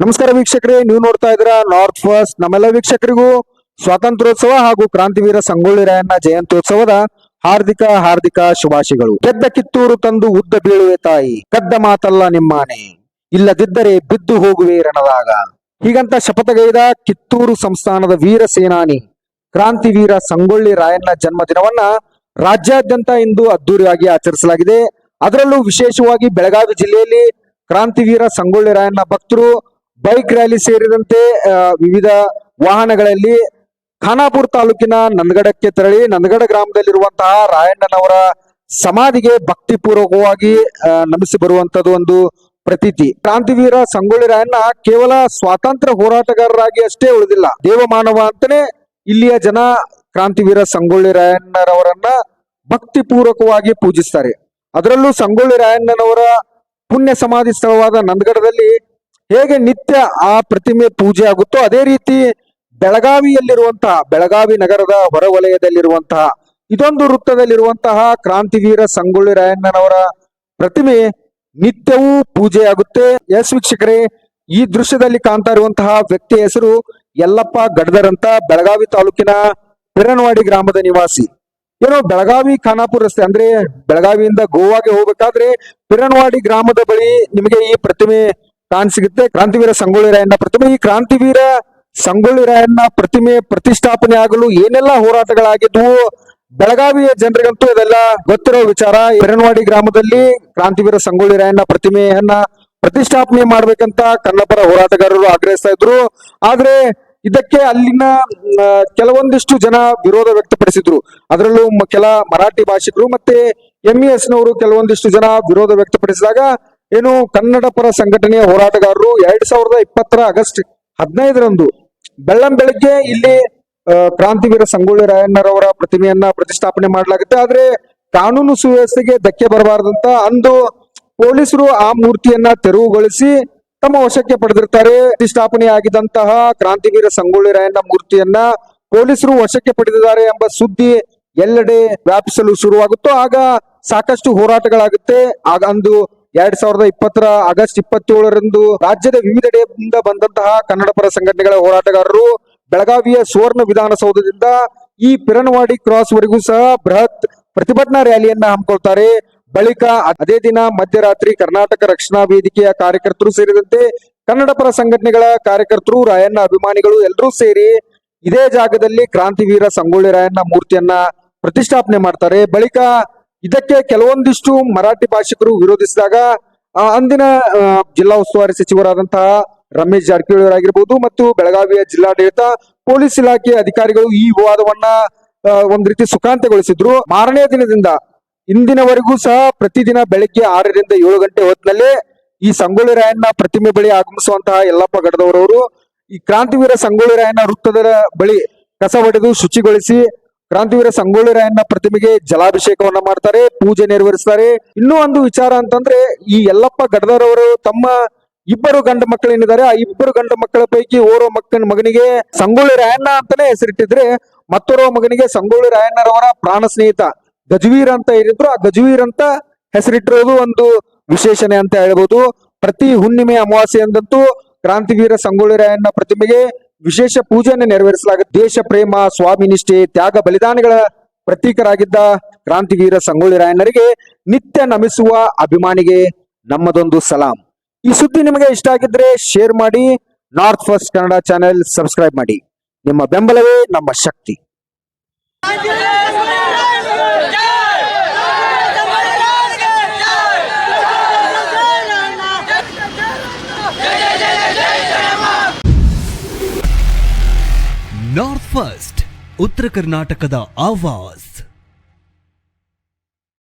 ನಮಸ್ಕಾರ ವೀಕ್ಷಕರೇ, ನೀವು ನೋಡ್ತಾ ಇದ್ದೀರಾ ನಾರ್ತ್ ಫಸ್ಟ್. ನಮ್ಮೆಲ್ಲ ವೀಕ್ಷಕರಿಗೂ ಸ್ವಾತಂತ್ರ್ಯೋತ್ಸವ ಹಾಗೂ ಕ್ರಾಂತಿವೀರ ಸಂಗೊಳ್ಳಿ ರಾಯಣ್ಣ ಜಯಂತ್ಯೋತ್ಸವದ ಹಾರ್ದಿಕ ಶುಭಾಶಯಗಳು. ಗೆದ್ದ ಕಿತ್ತೂರು ತಂದು ಉದ್ದ ಬೀಳುವೆ ತಾಯಿ, ಕದ್ದ ಮಾತಲ್ಲ ನಿಮ್ಮಾನೆ, ಇಲ್ಲದಿದ್ದರೆ ಬಿದ್ದು ಹೋಗುವೆ ರಣದಾಗ. ಹೀಗಂತ ಶಪಥಗೈದ ಕಿತ್ತೂರು ಸಂಸ್ಥಾನದ ವೀರ ಸೇನಾನಿ ಕ್ರಾಂತಿವೀರ ಸಂಗೊಳ್ಳಿ ರಾಯಣ್ಣ ಜನ್ಮದಿನವನ್ನ ರಾಜ್ಯಾದ್ಯಂತ ಇಂದು ಅದ್ದೂರಿಯಾಗಿ ಆಚರಿಸಲಾಗಿದೆ. ಅದರಲ್ಲೂ ವಿಶೇಷವಾಗಿ ಬೆಳಗಾವಿ ಜಿಲ್ಲೆಯಲ್ಲಿ ಕ್ರಾಂತಿವೀರ ಸಂಗೊಳ್ಳಿ ರಾಯಣ್ಣ ಭಕ್ತರು ಬೈಕ್ ರ್ಯಾಲಿ ಸೇರಿದಂತೆ ವಿವಿಧ ವಾಹನಗಳಲ್ಲಿ ಖಾನಾಪುರ ತಾಲೂಕಿನ ನಂದಗಡಕ್ಕೆ ತೆರಳಿ ನಂದಗಡ ಗ್ರಾಮದಲ್ಲಿರುವಂತಹ ರಾಯಣ್ಣನವರ ಸಮಾಧಿಗೆ ಭಕ್ತಿ ಪೂರ್ವಕವಾಗಿ ನಮಿಸಿ ಬರುವಂತದ್ದು ಒಂದು ಪ್ರತೀತಿ. ಕ್ರಾಂತಿವೀರ ಸಂಗೊಳ್ಳಿ ರಾಯಣ್ಣ ಕೇವಲ ಸ್ವಾತಂತ್ರ್ಯ ಹೋರಾಟಗಾರರಾಗಿ ಅಷ್ಟೇ ಉಳಿದಿಲ್ಲ, ದೇವಮಾನವ ಅಂತಾನೆ ಇಲ್ಲಿಯ ಜನ ಕ್ರಾಂತಿವೀರ ಸಂಗೊಳ್ಳಿ ರಾಯಣ್ಣರವರನ್ನ ಭಕ್ತಿ ಪೂರ್ವಕವಾಗಿ ಪೂಜಿಸ್ತಾರೆ. ಅದರಲ್ಲೂ ಸಂಗೊಳ್ಳಿ ರಾಯಣ್ಣನವರ ಪುಣ್ಯ ಸಮಾಧಿ ಸ್ಥಳವಾದ ನಂದಗಡದಲ್ಲಿ ಹೇಗೆ ನಿತ್ಯ ಆ ಪ್ರತಿಮೆ ಪೂಜೆ ಆಗುತ್ತೋ ಅದೇ ರೀತಿ ಬೆಳಗಾವಿಯಲ್ಲಿರುವಂತಹ ಬೆಳಗಾವಿ ನಗರದ ಹೊರವಲಯದಲ್ಲಿರುವಂತಹ ಇದೊಂದು ವೃತ್ತದಲ್ಲಿರುವಂತಹ ಕ್ರಾಂತಿವೀರ ಸಂಗೊಳ್ಳಿ ರಾಯಣ್ಣನವರ ಪ್ರತಿಮೆ ನಿತ್ಯವೂ ಪೂಜೆ ಆಗುತ್ತೆ. ಎಸ್ ವೀಕ್ಷಕರೇ, ಈ ದೃಶ್ಯದಲ್ಲಿ ಕಾಣ್ತಾ ಇರುವಂತಹ ವ್ಯಕ್ತಿಯ ಹೆಸರು ಯಲ್ಲಪ್ಪ ಗಡ್ದರ್ ಅಂತ, ಬೆಳಗಾವಿ ತಾಲೂಕಿನ ಪಿರನವಾಡಿ ಗ್ರಾಮದ ನಿವಾಸಿ. ಏನೋ ಬೆಳಗಾವಿ ಖಾನಾಪುರ ರಸ್ತೆ ಅಂದ್ರೆ ಬೆಳಗಾವಿಯಿಂದ ಗೋವಾಗೆ ಹೋಗ್ಬೇಕಾದ್ರೆ ಪಿರನವಾಡಿ ಗ್ರಾಮದ ಬಳಿ ನಿಮಗೆ ಈ ಪ್ರತಿಮೆ ಕಾಣಸಿಗುತ್ತೆ, ಕ್ರಾಂತಿವೀರ ಸಂಗೊಳ್ಳಿ ರಾಯಣ್ಣ ಪ್ರತಿಮೆ. ಈ ಕ್ರಾಂತಿವೀರ ಸಂಗೊಳ್ಳಿ ರಾಯಣ್ಣ ಪ್ರತಿಮೆ ಪ್ರತಿಷ್ಠಾಪನೆ ಆಗಲು ಏನೆಲ್ಲ ಹೋರಾಟಗಳಾಗಿದ್ವು ಬೆಳಗಾವಿಯ ಜನರಿಗಂತೂ ಇದೆಲ್ಲ ಗೊತ್ತಿರೋ ವಿಚಾರ. ಪಿರನವಾಡಿ ಗ್ರಾಮದಲ್ಲಿ ಕ್ರಾಂತಿವೀರ ಸಂಗೊಳ್ಳಿ ರಾಯಣ್ಣ ಪ್ರತಿಮೆಯನ್ನ ಪ್ರತಿಷ್ಠಾಪನೆ ಮಾಡ್ಬೇಕಂತ ಕನ್ನಡಪರ ಹೋರಾಟಗಾರರು ಆಗ್ರಹಿಸ್ತಾ ಇದ್ರು. ಆದ್ರೆ ಇದಕ್ಕೆ ಅಲ್ಲಿನ ಕೆಲವೊಂದಿಷ್ಟು ಜನ ವಿರೋಧ ವ್ಯಕ್ತಪಡಿಸಿದ್ರು. ಅದರಲ್ಲೂ ಕೆಲ ಮರಾಠಿ ಭಾಷಿಕರು ಮತ್ತೆ MES ನವರು ಕೆಲವೊಂದಿಷ್ಟು ಜನ ವಿರೋಧ ವ್ಯಕ್ತಪಡಿಸಿದಾಗ ಏನು ಕನ್ನಡ ಪರ ಸಂಘಟನೆಯ ಹೋರಾಟಗಾರರು 2020 ಆಗಸ್ಟ್ 15ರಂದು ಬೆಳ್ಳಂ ಬೆಳಗ್ಗೆ ಇಲ್ಲಿ ಕ್ರಾಂತಿವೀರ ಸಂಗೊಳ್ಳಿ ರಾಯಣ್ಣರವರ ಪ್ರತಿಮೆಯನ್ನ ಪ್ರತಿಷ್ಠಾಪನೆ ಮಾಡಲಾಗುತ್ತೆ. ಆದ್ರೆ ಕಾನೂನು ಸುವ್ಯವಸ್ಥೆಗೆ ಧಕ್ಕೆ ಬರಬಾರದಂತ ಅಂದು ಪೊಲೀಸರು ಆ ಮೂರ್ತಿಯನ್ನ ತೆರವುಗೊಳಿಸಿ ತಮ್ಮ ವಶಕ್ಕೆ ಪಡೆದಿರ್ತಾರೆ. ಪ್ರತಿಷ್ಠಾಪನೆ ಆಗಿದಂತಹ ಕ್ರಾಂತಿವೀರ ಸಂಗೊಳ್ಳಿ ರಾಯಣ್ಣ ಮೂರ್ತಿಯನ್ನ ಪೊಲೀಸರು ವಶಕ್ಕೆ ಪಡೆದಿದ್ದಾರೆ ಎಂಬ ಸುದ್ದಿ ಎಲ್ಲೆಡೆ ವ್ಯಾಪಿಸಲು ಶುರುವಾಗುತ್ತೋ ಆಗ ಸಾಕಷ್ಟು ಹೋರಾಟಗಳಾಗುತ್ತೆ. ಆಗ ಅಂದು 2020 ಆಗಸ್ಟ್ 27ರಂದು ರಾಜ್ಯದ ವಿವಿಧೆಡೆಯಿಂದ ಬಂದಂತಹ ಕನ್ನಡ ಪರ ಸಂಘಟನೆಗಳ ಹೋರಾಟಗಾರರು ಬೆಳಗಾವಿಯ ಸುವರ್ಣ ವಿಧಾನಸೌಧದಿಂದ ಈ ಪಿರನವಾಡಿ ಕ್ರಾಸ್ ವರೆಗೂ ಸಹ ಬೃಹತ್ ಪ್ರತಿಭಟನಾ ರ್ಯಾಲಿಯನ್ನ ಹಮ್ಮಿಕೊಳ್ತಾರೆ. ಬಳಿಕ ಅದೇ ದಿನ ಮಧ್ಯರಾತ್ರಿ ಕರ್ನಾಟಕ ರಕ್ಷಣಾ ವೇದಿಕೆಯ ಕಾರ್ಯಕರ್ತರು ಸೇರಿದಂತೆ ಕನ್ನಡ ಪರ ಸಂಘಟನೆಗಳ ಕಾರ್ಯಕರ್ತರು, ರಾಯಣ್ಣ ಅಭಿಮಾನಿಗಳು ಎಲ್ಲರೂ ಸೇರಿ ಇದೇ ಜಾಗದಲ್ಲಿ ಕ್ರಾಂತಿವೀರ ಸಂಗೊಳ್ಳಿ ರಾಯಣ್ಣ ಮೂರ್ತಿಯನ್ನ ಪ್ರತಿಷ್ಠಾಪನೆ ಮಾಡ್ತಾರೆ. ಬಳಿಕ ಇದಕ್ಕೆ ಕೆಲವೊಂದಿಷ್ಟು ಮರಾಠಿ ಭಾಷಿಕರು ವಿರೋಧಿಸಿದಾಗ ಅಂದಿನ ಜಿಲ್ಲಾ ಉಸ್ತುವಾರಿ ಸಚಿವರಾದಂತಹ ರಮೇಶ್ ಜಾರಕಿಹೊಳಿ ಅವರಾಗಿರ್ಬೋದು ಮತ್ತು ಬೆಳಗಾವಿಯ ಜಿಲ್ಲಾಡಳಿತ ಪೊಲೀಸ್ ಇಲಾಖೆ ಅಧಿಕಾರಿಗಳು ಈ ವಿವಾದವನ್ನ ಒಂದ್ ರೀತಿ ಸುಖಾಂತ್ಯಗೊಳಿಸಿದ್ರು. ಮಾರನೇ ದಿನದಿಂದ ಇಂದಿನವರೆಗೂ ಸಹ ಪ್ರತಿದಿನ ಬೆಳಗ್ಗೆ 6ರಿಂದ 7 ಗಂಟೆ ಹೊತ್ತಿನಲ್ಲೇ ಈ ಸಂಗೊಳ್ಳಿ ರಾಯಣ್ಣ ಪ್ರತಿಮೆ ಬಳಿ ಆಗಮಿಸುವಂತಹ ಯಲ್ಲಪ್ಪ ಗಡ್ದವರವರು ಈ ಕ್ರಾಂತಿವೀರ ಸಂಗೊಳ್ಳಿ ರಾಯಣ್ಣ ವೃತ್ತದ ಬಳಿ ಕಸ ಹೊಡೆದು ಶುಚಿಗೊಳಿಸಿ ಕ್ರಾಂತಿವೀರ ಸಂಗೊಳ್ಳಿ ರಾಯಣ್ಣ ಪ್ರತಿಮೆಗೆ ಜಲಾಭಿಷೇಕವನ್ನ ಮಾಡ್ತಾರೆ, ಪೂಜೆ ನೆರವೇರಿಸ್ತಾರೆ. ಇನ್ನೂ ಒಂದು ವಿಚಾರ ಅಂತಂದ್ರೆ ಈ ಯಲ್ಲಪ್ಪ ಗಡ್ದರ್ ಅವರು ತಮ್ಮ 2 ಗಂಡು ಮಕ್ಕಳೇನಿದ್ದಾರೆ ಆ 2 ಗಂಡು ಮಕ್ಕಳ ಪೈಕಿ ಓರ್ವ ಮಗನಿಗೆ ಸಂಗೊಳ್ಳಿ ರಾಯಣ್ಣ ಅಂತಾನೆ ಹೆಸರಿಟ್ಟಿದ್ರೆ ಮತ್ತೋರ್ವ ಮಗನಿಗೆ ಸಂಗೊಳ್ಳಿ ರಾಯಣ್ಣರವರ ಪ್ರಾಣ ಸ್ನೇಹಿತ ಗಜವೀರ್ ಅಂತ ಹೇಳಿದ್ರು. ಆ ಗಜವೀರ್ ಅಂತ ಹೆಸರಿಟ್ಟಿರೋದು ಒಂದು ವಿಶೇಷಣೆ ಅಂತ ಹೇಳ್ಬೋದು. ಪ್ರತಿ ಹುಣ್ಣಿಮೆ ಅಮಾವಾಸ್ಯೆ ಎಂದಂತೂ ಕ್ರಾಂತಿವೀರ ಸಂಗೊಳ್ಳಿ ರಾಯಣ್ಣ ಪ್ರತಿಮೆಗೆ ವಿಶೇಷ ಪೂಜೆಯನ್ನು ನೆರವೇರಿಸಲಾಗುತ್ತೆ. ದೇಶ ಪ್ರೇಮ, ಸ್ವಾಮಿ ನಿಷ್ಠೆ, ತ್ಯಾಗ ಬಲಿದಾನಗಳ ಪ್ರತೀಕರಾಗಿದ್ದ ಕ್ರಾಂತಿವೀರ ಸಂಗೊಳ್ಳಿ ರಾಯಣ್ಣರಿಗೆ ನಿತ್ಯ ನಮಿಸುವ ಅಭಿಮಾನಿಗೆ ನಮ್ಮದೊಂದು ಸಲಾಂ. ಈ ಸುದ್ದಿ ನಿಮಗೆ ಇಷ್ಟ ಆಗಿದ್ರೆ ಶೇರ್ ಮಾಡಿ, north first Kannada channel subscribe ಮಾಡಿ. ನಿಮ್ಮ ಬೆಂಬಲವೇ ನಮ್ಮ ಶಕ್ತಿ. ನಾರ್ತ್ ಫಸ್ಟ್, ಉತ್ತರ ಕರ್ನಾಟಕದ ಆವಾಜ್.